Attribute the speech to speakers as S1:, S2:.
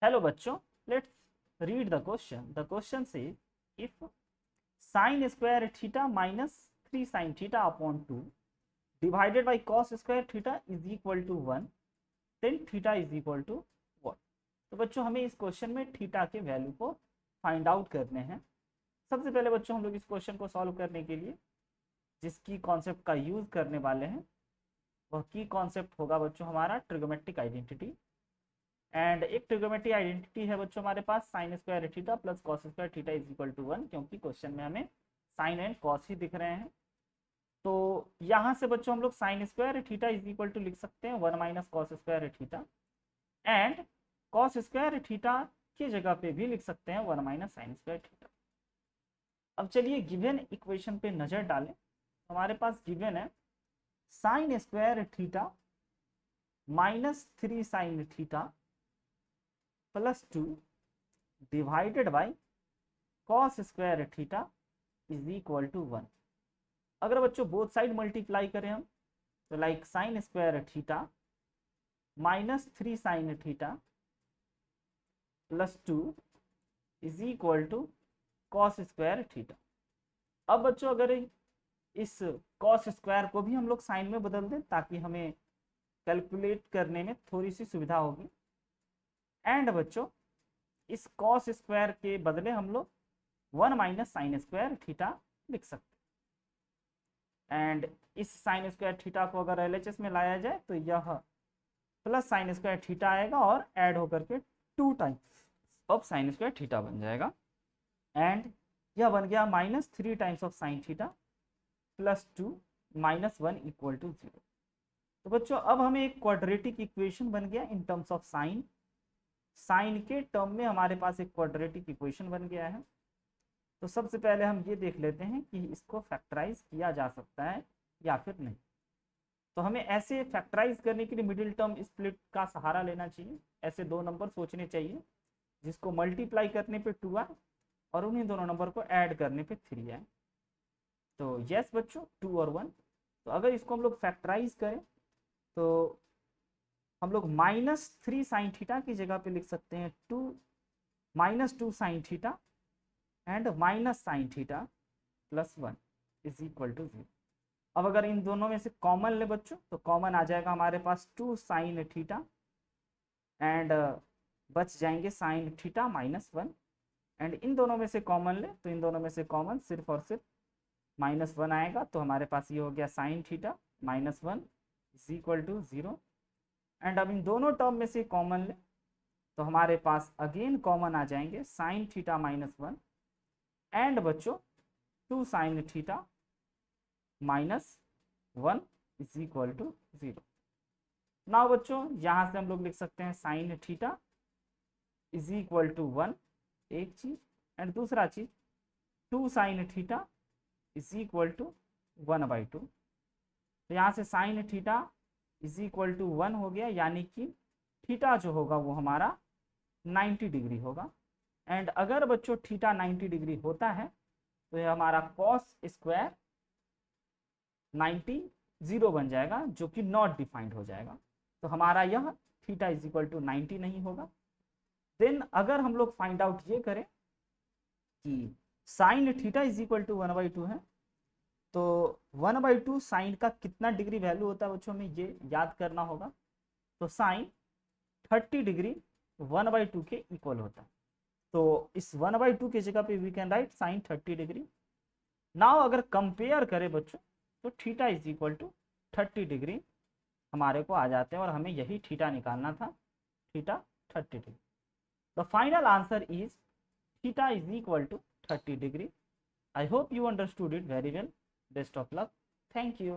S1: Hello बच्चों, let's read the question. The question says if sin square theta minus 3 sin theta upon 2 divided by cos square theta is equal to 1, then theta is equal to what? तो बच्चों हमें इस question में theta के value को find out करने हैं। सबसे पहले बच्चों हम लोग इस क्वेश्चन को सॉल्व करने के लिए जिसकी कॉन्सेप्ट का यूज करने वाले हैं वह की कॉन्सेप्ट होगा बच्चों हमारा ट्रिगोमेट्रिक आइडेंटिटी। एंड एक ट्रिगोमेट्रिक आइडेंटिटी है बच्चों हमारे पास sine square theta plus cos square theta is equal to 1, क्योंकि क्वेश्चन में हमें साइन एंड कॉस ही दिख रहे हैं। तो यहाँ से बच्चों हम लोग sine square theta is equal to लिख सकते हैं 1 minus cos square theta, and cos square theta की जगह पे भी लिख सकते हैं 1 माइनस साइन स्क्वायर थीटा। अब चलिए गिवन इक्वेशन पे नजर डालें। हमारे पास गिवन है sine square theta minus 3 sine theta plus 2 divided by cos square theta is equal to 1। अगर बच्चों बोथ साइड मल्टीप्लाई करें हम तो like sine square theta minus 3 sine theta plus 2 is equal to cos square theta. अब बच्चों अगर इस cos square को भी हम लोग साइन में बदल दें ताकि हमें कैलकुलेट करने में थोड़ी सी सुविधा होगी। एंड बच्चों इस कॉस स्क्वायर के बदले हम लोग 1 माइनस साइन स्क्वायर थीटा लिख सकते हैं। एंड इस साइन स्क्वायर थीटा को अगर एलएचएस में लाया जाए तो यह प्लस साइन स्क्वायर थीटा आएगा और ऐड होकर के 2 times of sine square theta बन जाएगा। एंड यह बन गया minus 3 times of sine theta plus 2 minus 1 equal to 0। तो बच्चों अब हमें एक क्वाड्रेटिक इक्वेशन बन गया in terms of sine. Sine के टर्म में हमारे पास एक क्वाड्रेटिक इक्वेशन बन गया है। तो सबसे पहले हम ये देख लेते हैं कि इसको फैक्टराइज किया जा सकता है या फिर नहीं। तो हमें ऐसे फैक्टराइज करने के लिए मिडिल टर्म स्प्लिट का सहारा लेना चाहिए। ऐसे दो नंबर सोचने चाहिए जिसको मल्टीप्लाई करने पे 2 आए और उन्हीं दोनों नंबर को ऐड करने पे 3 आए। तो यस बच्चों 2 और 1। तो अगर इसको हम लोग फैक्टराइज करें तो हम लोग माइनस 3 साइन थीटा की जगह पे लिख सकते हैं minus 2 sine theta and minus sine theta plus 1 is equal to 0। अब अगर इन दोनों में से कॉमन ले बच्चों तो कॉमन आ जाएगा हमारे पास 2 साइन थीटा एंड बच जाएंगे sign theta minus 1। And in दोनों में से कॉमन ले तो इन दोनों में से कॉमन सिर्फ और सिर्फ माइनस 1 आएगा। तो हमारे पास ये हो गया sine theta minus 1 is equal to 0। And अब इन दोनों टर्म में से कॉमन ले तो हमारे पास अगेन कॉमन आ जाएंगे साइन थीटा माइनस 1 एंड बच्चों 2 sine theta minus 1 is equal to 0। Now बच्चों यहां से हम लोग लिख सकते हैं sine theta is equal to 1 एक चीज, एंड दूसरा चीज 2 sine theta is equal to 1/2। तो यहाँ से sine theta is equal to 1 हो गया, यानी कि थीटा जो होगा वो हमारा 90 डिग्री होगा। एंड अगर बच्चों थीटा 90 डिग्री होता है तो यह हमारा कॉस स्क्वायर 90 0 बन जाएगा जो कि नॉट डिफाइंड हो जाएगा। तो हमारा यह थीटा इज इक्वल टू 90 नहीं होगा। देन अगर हम लोग फाइंड आउट ये करें कि sine theta is equal to 1/2 है तो 1/2 साइन का कितना डिग्री वैल्यू होता है बच्चों में ये याद करना होगा। तो साइन 30 डिग्री 1/2 के इक्वल होता है। तो इस 1/2 की जगह पे we can write sine 30 degree. Now अगर कंपेयर करें बच्चों तो theta is equal to 30 degree हमारे को आ जाते हैं और हमें यही थीटा निकालना था, theta 30 degree. The final answer is theta is equal to 30 degree. I hope you understood it very well. Best of luck. Thank you.